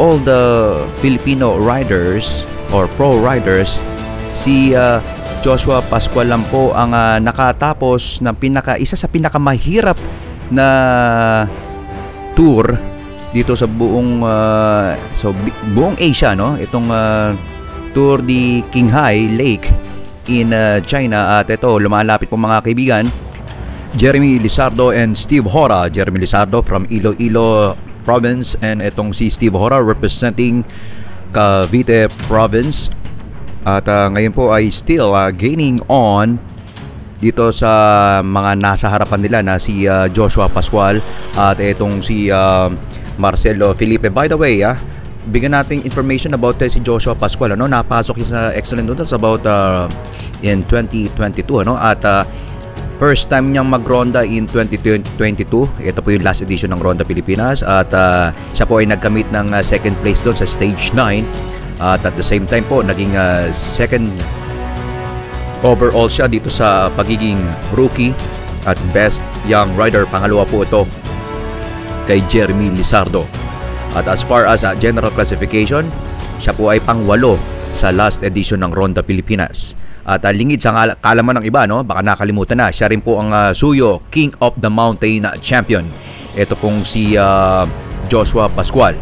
all the Filipino riders or pro riders, si Joshua Pascual lang po ang nakatapos ng isa sa pinakamahirap na tour dito sa buong buong Asia, no? Itong Tour de Qinghai Lake in China. At ito, lumalapit po mga kaibigan, Jeremy Lizardo and Steve Hora. Jeremy Lizardo from Iloilo Province, and itong si Steve Hora representing Cavite Province. At ngayon po ay still gaining on dito sa mga nasa harapan nila na si Joshua Pascual at itong si Marcelo Felipe. By the way, bigyan natin information about si Joshua Pascual. Napasok siya sa Excellent Noodles about in 2022, at first time niyang magronda in 2022. Ito po yung last edition ng Ronda Pilipinas, at siya po ay nagkamit ng second place doon sa stage 9, at the same time po naging second overall siya dito sa pagiging rookie at best young rider. Pangalawa po ito kay Jeremy Lizardo. At as far as general classification, siya po ay pang-8 sa last edition ng Ronda Pilipinas. At lingid sa kalaman ng iba, baka nakalimutan na, siya rin po ang Suyo King of the Mountain champion. Ito pong si Joshua Pascual.